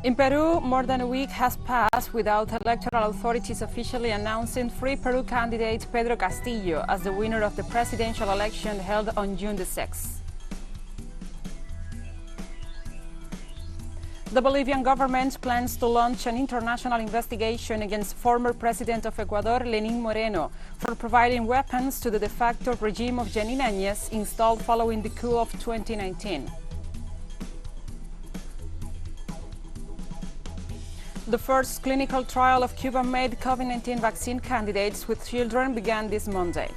In Peru, more than a week has passed without electoral authorities officially announcing Free Peru candidate Pedro Castillo as the winner of the presidential election held on June the 6th. The Bolivian government plans to launch an international investigation against former president of Ecuador, Lenín Moreno, for providing weapons to the de facto regime of Janine Áñez installed following the coup of 2019. The first clinical trial of Cuban-made COVID-19 vaccine candidates with children began this Monday.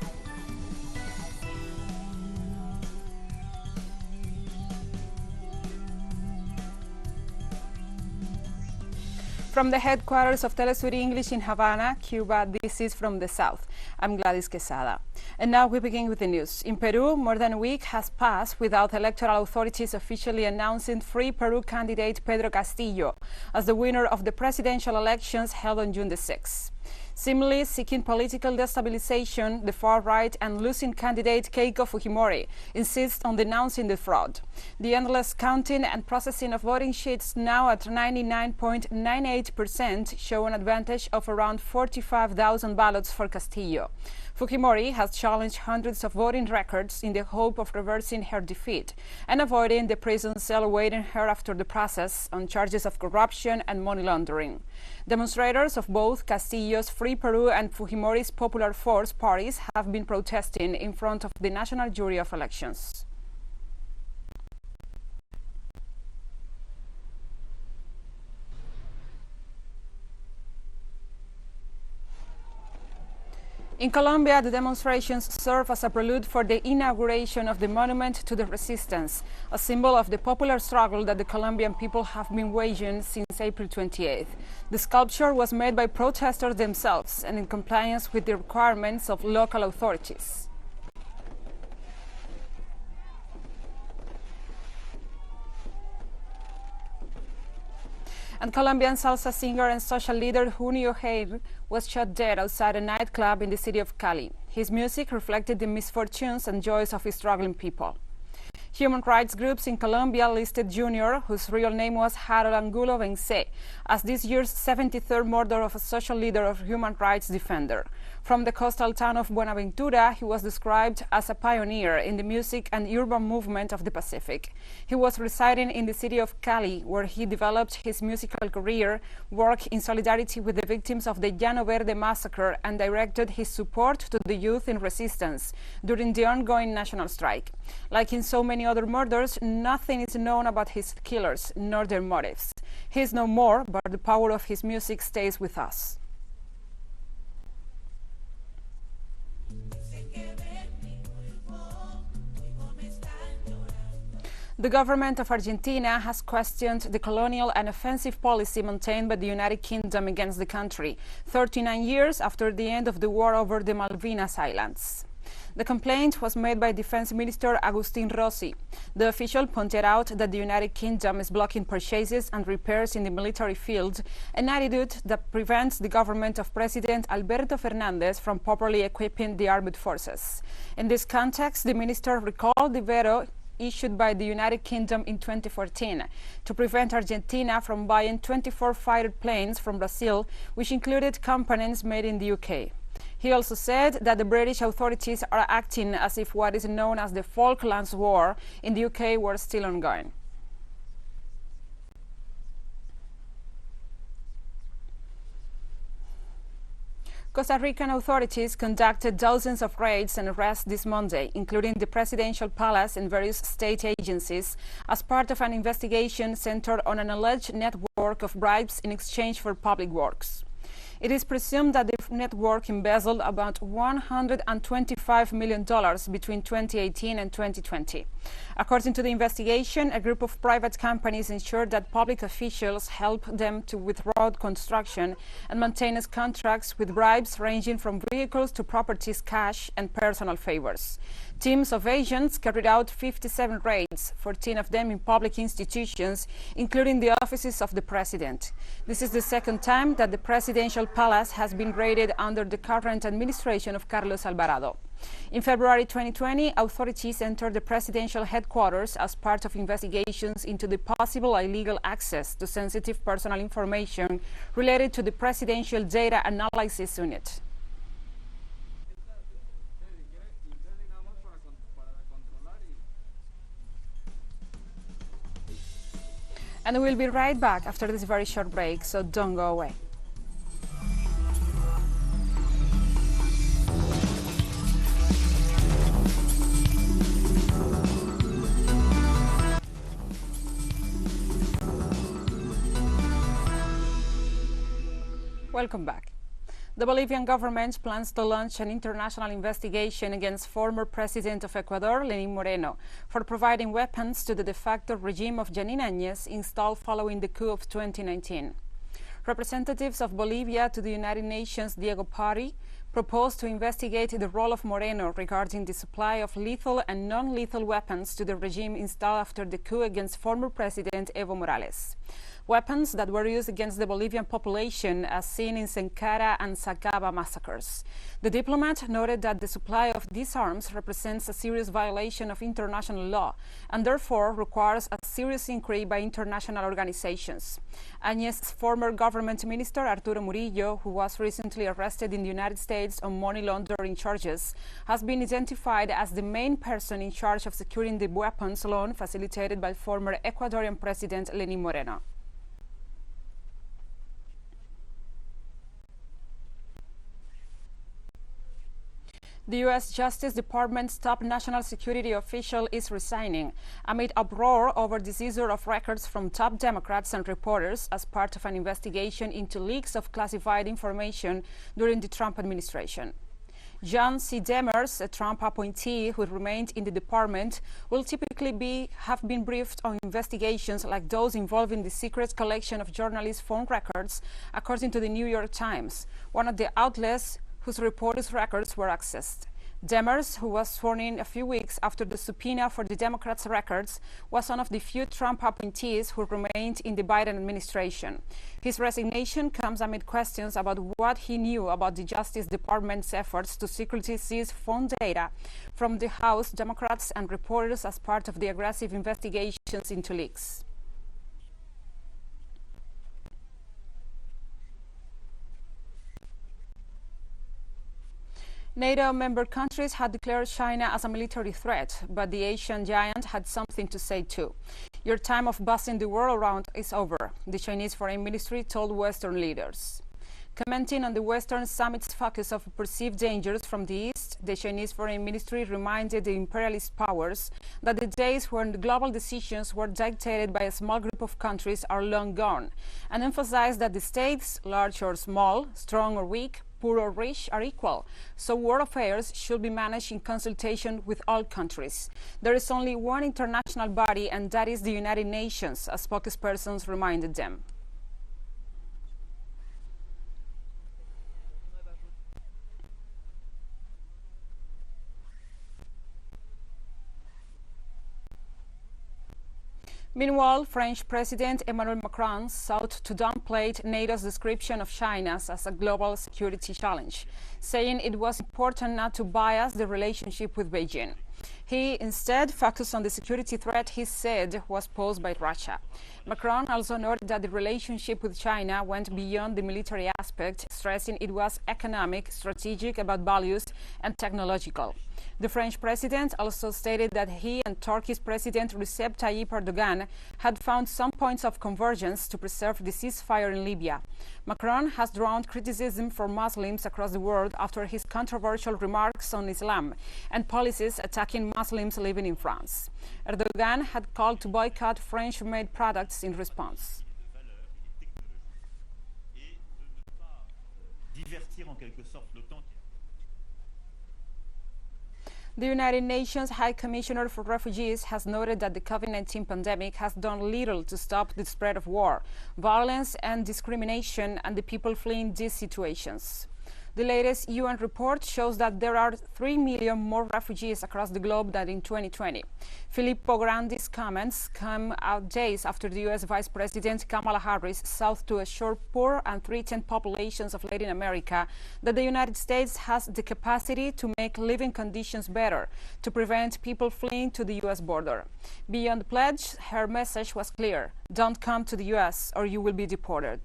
From the headquarters of TeleSUR English in Havana, Cuba, this is From the South. I'm Gladys Quesada. And now we begin with the news. In Peru, more than a week has passed without electoral authorities officially announcing Free Peru candidate Pedro Castillo as the winner of the presidential elections held on June the 6th. Seemingly seeking political destabilization, the far-right and losing candidate Keiko Fujimori insists on denouncing the fraud. The endless counting and processing of voting sheets, now at 99.98%, show an advantage of around 45,000 ballots for Castillo. Fujimori has challenged hundreds of voting records in the hope of reversing her defeat and avoiding the prison cell awaiting her after the process on charges of corruption and money laundering. Demonstrators of both Castillo's Free Peru and Fujimori's Popular Force parties have been protesting in front of the National Jury of Elections. In Colombia, the demonstrations serve as a prelude for the inauguration of the Monument to the Resistance, a symbol of the popular struggle that the Colombian people have been waging since April 28th. The sculpture was made by protesters themselves and in compliance with the requirements of local authorities. And Colombian salsa singer and social leader Junio Jair was shot dead outside a nightclub in the city of Cali. His music reflected the misfortunes and joys of his struggling people. Human rights groups in Colombia listed Junior, whose real name was Harold Angulo Vence, as this year's 73rd murder of a social leader or human rights defender. From the coastal town of Buenaventura, he was described as a pioneer in the music and urban movement of the Pacific. He was residing in the city of Cali, where he developed his musical career, worked in solidarity with the victims of the Llano Verde massacre, and directed his support to the youth in resistance during the ongoing national strike. Like in so many other murders, nothing is known about his killers, nor their motives. He is no more, but the power of his music stays with us. The government of Argentina has questioned the colonial and offensive policy maintained by the United Kingdom against the country, 39 years after the end of the war over the Malvinas Islands. The complaint was made by Defense Minister Agustín Rossi. The official pointed out that the United Kingdom is blocking purchases and repairs in the military field, an attitude that prevents the government of President Alberto Fernández from properly equipping the armed forces. In this context, the minister recalled the veto issued by the United Kingdom in 2014 to prevent Argentina from buying 24 fighter planes from Brazil, which included components made in the UK. He also said that the British authorities are acting as if what is known as the Falklands War in the UK were still ongoing. Costa Rican authorities conducted dozens of raids and arrests this Monday, including the presidential palace and various state agencies, as part of an investigation centered on an alleged network of bribes in exchange for public works. It is presumed that the network embezzled about $125 million between 2018 and 2020. According to the investigation, a group of private companies ensured that public officials helped them with road construction and maintenance contracts with bribes ranging from vehicles to properties, cash, and personal favors. Teams of agents carried out 57 raids, 14 of them in public institutions, including the offices of the president. This is the second time that the presidential palace has been raided under the current administration of Carlos Alvarado. In February 2020, authorities entered the presidential headquarters as part of investigations into the possible illegal access to sensitive personal information related to the Presidential Data Analysis Unit. And we'll be right back after this very short break, so don't go away. Welcome back. The Bolivian government plans to launch an international investigation against former president of Ecuador, Lenin Moreno, for providing weapons to the de facto regime of Janine Áñez installed following the coup of 2019. Representatives of Bolivia to the United Nations Diego Pari proposed to investigate the role of Moreno regarding the supply of lethal and non-lethal weapons to the regime installed after the coup against former President Evo Morales. Weapons that were used against the Bolivian population as seen in Sankara and Sacaba massacres. The diplomat noted that the supply of these arms represents a serious violation of international law and therefore requires a serious inquiry by international organizations. Áñez's former government minister Arturo Murillo, who was recently arrested in the United States on money laundering charges, has been identified as the main person in charge of securing the weapons loan facilitated by former Ecuadorian President Lenin Moreno. The U.S. Justice Department's top national security official is resigning amid uproar over the seizure of records from top Democrats and reporters as part of an investigation into leaks of classified information during the Trump administration. John C. Demers, a Trump appointee who remained in the department, will typically have been briefed on investigations like those involving the secret collection of journalists' phone records, according to the New York Times, one of the outlets whose reporters' records were accessed. Demers, who was sworn in a few weeks after the subpoena for the Democrats' records, was one of the few Trump appointees who remained in the Biden administration. His resignation comes amid questions about what he knew about the Justice Department's efforts to secretly seize phone data from the House Democrats and reporters as part of the aggressive investigations into leaks. NATO member countries had declared China as a military threat, but the Asian giant had something to say too. Your time of bossing the world around is over, the Chinese Foreign Ministry told Western leaders. Commenting on the Western summit's focus of perceived dangers from the East, the Chinese Foreign Ministry reminded the imperialist powers that the days when the global decisions were dictated by a small group of countries are long gone, and emphasized that the states, large or small, strong or weak, poor or rich, are equal, so world affairs should be managed in consultation with all countries. There is only one international body, and that is the United Nations, as spokespersons reminded them. Meanwhile, French President Emmanuel Macron sought to downplay NATO's description of China as a global security challenge, saying it was important not to bias the relationship with Beijing. He instead focused on the security threat he said was posed by Russia. Macron also noted that the relationship with China went beyond the military aspect, stressing it was economic, strategic, about values, and technological. The French president also stated that he and Turkey's President Recep Tayyip Erdogan had found some points of convergence to preserve the ceasefire in Libya. Macron has drawn criticism from Muslims across the world after his controversial remarks on Islam and policies attacking Muslims living in France. Erdogan had called to boycott French-made products in response. The United Nations High Commissioner for Refugees has noted that the COVID-19 pandemic has done little to stop the spread of war, violence and discrimination and the people fleeing these situations. The latest UN report shows that there are 3 million more refugees across the globe than in 2020. Filippo Grandi's comments come out days after the U.S. Vice President Kamala Harris sought to assure poor and threatened populations of Latin America that the United States has the capacity to make living conditions better to prevent people fleeing to the U.S. border. Beyond the pledge, her message was clear: don't come to the U.S. or you will be deported.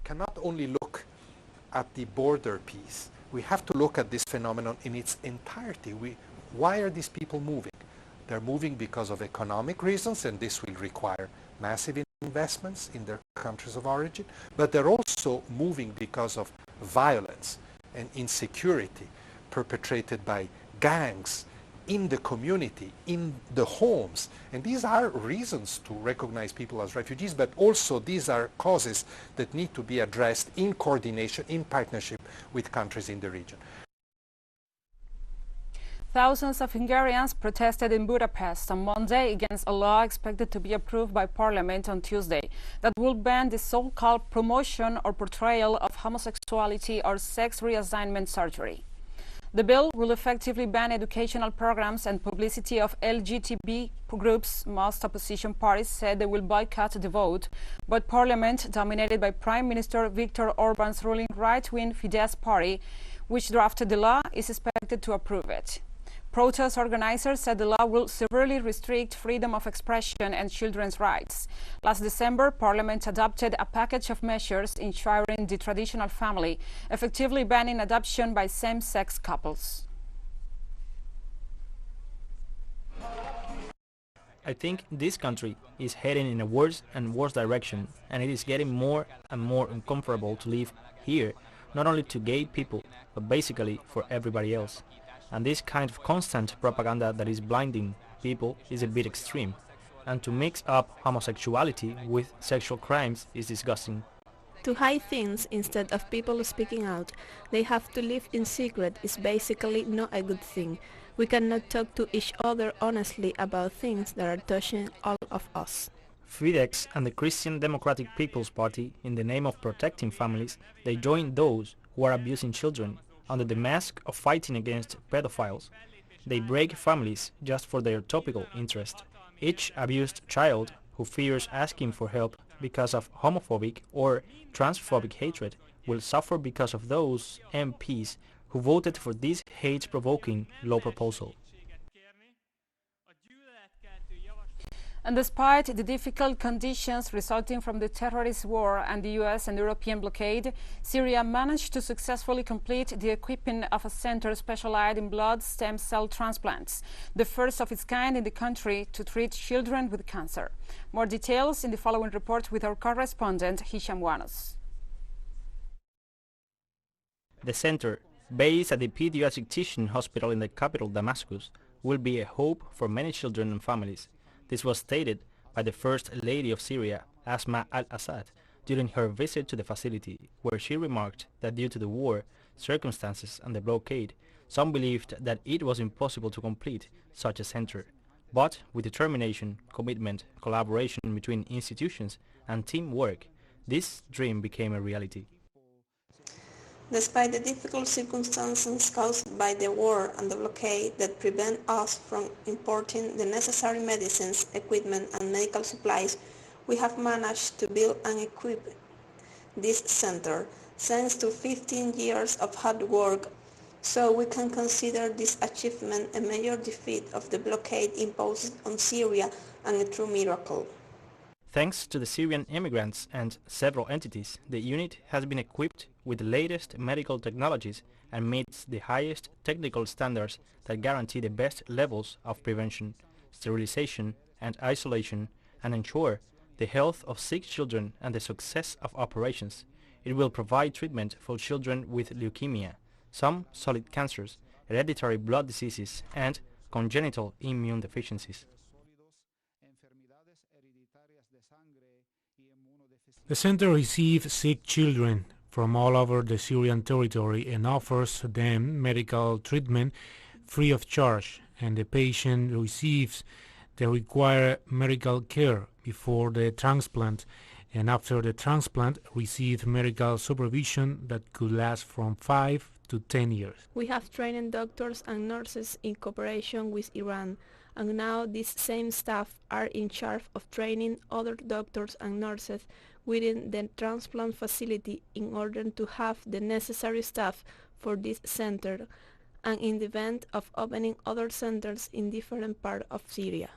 Cannot only look at the border piece. We have to look at this phenomenon in its entirety. Why are these people moving? They're moving because of economic reasons, and this will require massive investments in their countries of origin, but they're also moving because of violence and insecurity perpetrated by gangs in the community, in the homes. And these are reasons to recognize people as refugees, but also these are causes that need to be addressed in coordination, in partnership with countries in the region. Thousands of Hungarians protested in Budapest on Monday against a law expected to be approved by Parliament on Tuesday that will ban the so-called promotion or portrayal of homosexuality or sex reassignment surgery. The bill will effectively ban educational programs and publicity of LGBT groups. Most opposition parties said they will boycott the vote, but Parliament, dominated by Prime Minister Viktor Orban's ruling right-wing Fidesz party, which drafted the law, is expected to approve it. Protest organizers said the law will severely restrict freedom of expression and children's rights. Last December, Parliament adopted a package of measures ensuring the traditional family, effectively banning adoption by same-sex couples. I think this country is heading in a worse and worse direction, and it is getting more and more uncomfortable to live here, not only to gay people, but basically for everybody else. And this kind of constant propaganda that is blinding people is a bit extreme. And to mix up homosexuality with sexual crimes is disgusting. To hide things instead of people speaking out, they have to live in secret is basically not a good thing. We cannot talk to each other honestly about things that are touching all of us. Fidesz and the Christian Democratic People's Party, in the name of protecting families, they join those who are abusing children under the mask of fighting against pedophiles. They break families just for their topical interest. Each abused child who fears asking for help because of homophobic or transphobic hatred will suffer because of those MPs who voted for this hate-provoking law proposal. And despite the difficult conditions resulting from the terrorist war and the US and European blockade, Syria managed to successfully complete the equipping of a center specialized in blood stem cell transplants, the first of its kind in the country to treat children with cancer. More details in the following report with our correspondent, Hisham Wanos. The center, based at the Pediatric Teaching Hospital in the capital Damascus, will be a hope for many children and families. This was stated by the First Lady of Syria, Asma al-Assad, during her visit to the facility, where she remarked that due to the war, circumstances and the blockade, some believed that it was impossible to complete such a center. But with determination, commitment, collaboration between institutions and teamwork, this dream became a reality. Despite the difficult circumstances caused by the war and the blockade that prevent us from importing the necessary medicines, equipment and medical supplies, we have managed to build and equip this center, thanks to 15 years of hard work, so we can consider this achievement a major defeat of the blockade imposed on Syria and a true miracle. Thanks to the Syrian immigrants and several entities, the unit has been equipped with the latest medical technologies and meets the highest technical standards that guarantee the best levels of prevention, sterilization and isolation and ensure the health of sick children and the success of operations. It will provide treatment for children with leukemia, some solid cancers, hereditary blood diseases and congenital immune deficiencies. The center receives sick children from all over the Syrian territory and offers them medical treatment free of charge, and the patient receives the required medical care before the transplant and after the transplant receive medical supervision that could last from 5 to 10 years. We have trained doctors and nurses in cooperation with Iran, and now these same staff are in charge of training other doctors and nurses within the transplant facility in order to have the necessary staff for this center and in the event of opening other centers in different parts of Syria.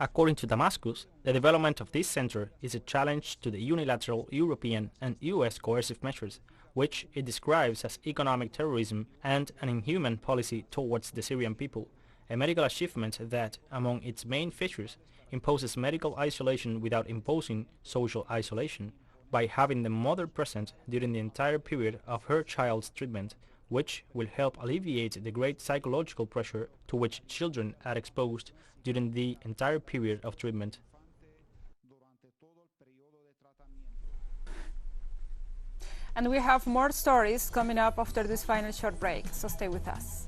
According to Damascus, the development of this center is a challenge to the unilateral European and US coercive measures, which it describes as economic terrorism and an inhuman policy towards the Syrian people, a medical achievement that, among its main features, imposes medical isolation without imposing social isolation, by having the mother present during the entire period of her child's treatment, which will help alleviate the great psychological pressure to which children are exposed during the entire period of treatment. And we have more stories coming up after this final short break, so stay with us.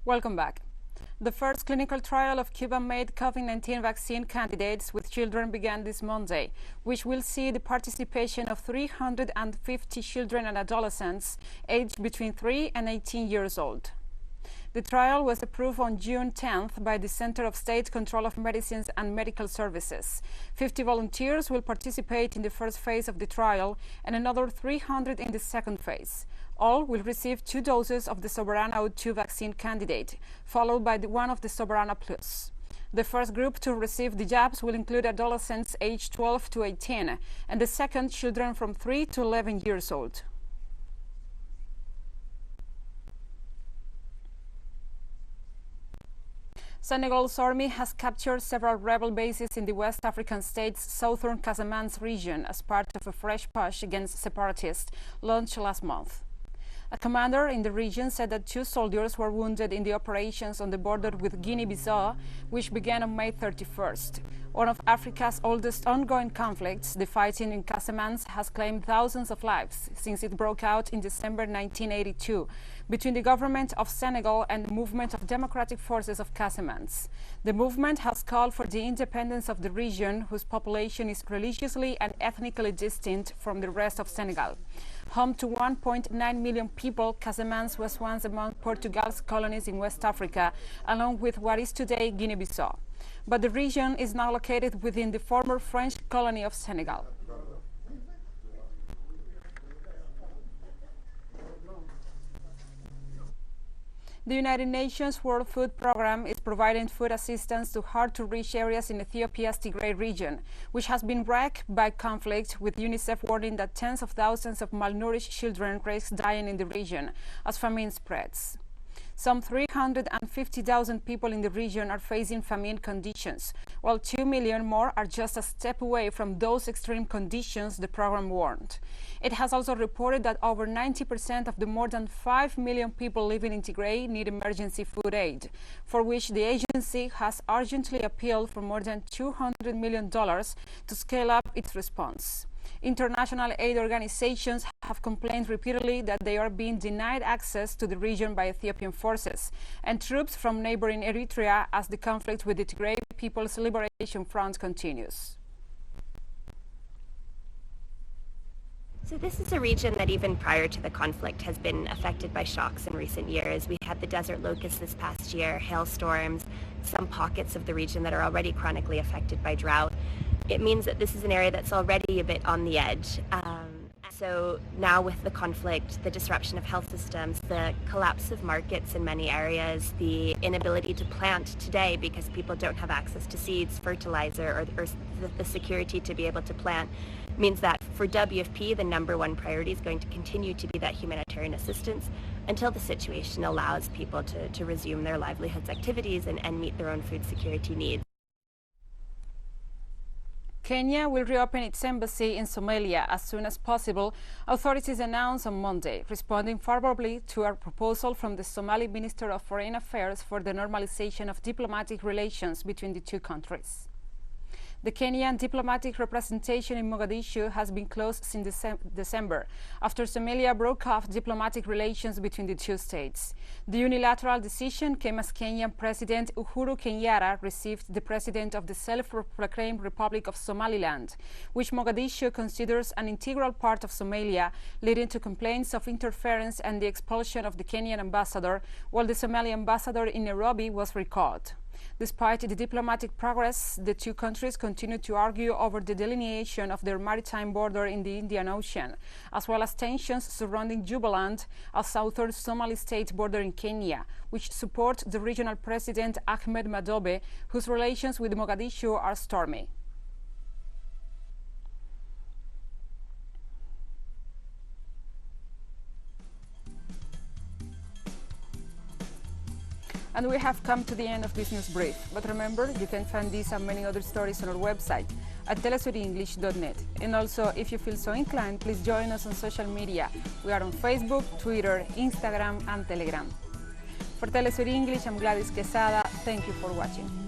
Welcome back. The first clinical trial of Cuban-made COVID-19 vaccine candidates with children began this Monday, which will see the participation of 350 children and adolescents aged between 3 and 18 years old. The trial was approved on June 10th by the Center of State Control of Medicines and Medical Services. 50 volunteers will participate in the first phase of the trial and another 300 in the second phase. All will receive 2 doses of the Soberana O2 vaccine candidate, followed by one of the Soberana Plus. The first group to receive the jabs will include adolescents aged 12 to 18, and the second, children from 3 to 11 years old. Senegal's army has captured several rebel bases in the West African state's southern Casamance region as part of a fresh push against separatists launched last month. A commander in the region said that 2 soldiers were wounded in the operations on the border with Guinea-Bissau, which began on May 31st. One of Africa's oldest ongoing conflicts, the fighting in Casamance has claimed thousands of lives since it broke out in December 1982 between the government of Senegal and the Movement of Democratic Forces of Casamance. The movement has called for the independence of the region, whose population is religiously and ethnically distinct from the rest of Senegal. Home to 1.9 million people, Casamance was once among Portugal's colonies in West Africa, along with what is today Guinea-Bissau. But the region is now located within the former French colony of Senegal. The United Nations World Food Programme is providing food assistance to hard-to-reach areas in Ethiopia's Tigray region, which has been wrecked by conflict, with UNICEF warning that tens of thousands of malnourished children risk dying in the region as famine spreads. Some 350,000 people in the region are facing famine conditions, while 2 million more are just a step away from those extreme conditions, the program warned. It has also reported that over 90% of the more than 5 million people living in Tigray need emergency food aid, for which the agency has urgently appealed for more than $200 million to scale up its response. International aid organizations have complained repeatedly that they are being denied access to the region by Ethiopian forces and troops from neighboring Eritrea as the conflict with the Tigray People's Liberation Front continues. So this is a region that even prior to the conflict has been affected by shocks in recent years. We had the desert locust this past year, hailstorms, some pockets of the region that are already chronically affected by drought. It means that this is an area that's already a bit on the edge. So now with the conflict, the disruption of health systems, the collapse of markets in many areas, the inability to plant today because people don't have access to seeds, fertilizer, or the security to be able to plant, means that for WFP, the #1 priority is going to continue to be that humanitarian assistance until the situation allows people to resume their livelihoods activities and meet their own food security needs. Kenya will reopen its embassy in Somalia as soon as possible, authorities announced on Monday, responding favorably to a proposal from the Somali Minister of Foreign Affairs for the normalization of diplomatic relations between the two countries. The Kenyan diplomatic representation in Mogadishu has been closed since December, after Somalia broke off diplomatic relations between the two states. The unilateral decision came as Kenyan President Uhuru Kenyatta received the President of the self-proclaimed Republic of Somaliland, which Mogadishu considers an integral part of Somalia, leading to complaints of interference and the expulsion of the Kenyan ambassador, while the Somali ambassador in Nairobi was recalled. Despite the diplomatic progress, the two countries continue to argue over the delineation of their maritime border in the Indian Ocean, as well as tensions surrounding Jubaland, a southern Somali state bordering Kenya, which support the regional president Ahmed Madobe, whose relations with Mogadishu are stormy. And we have come to the end of this news brief. But remember, you can find these and many other stories on our website at telesurenglish.net. And also, if you feel so inclined, please join us on social media. We are on Facebook, Twitter, Instagram, and Telegram. For TeleSUR English, I'm Gladys Quesada. Thank you for watching.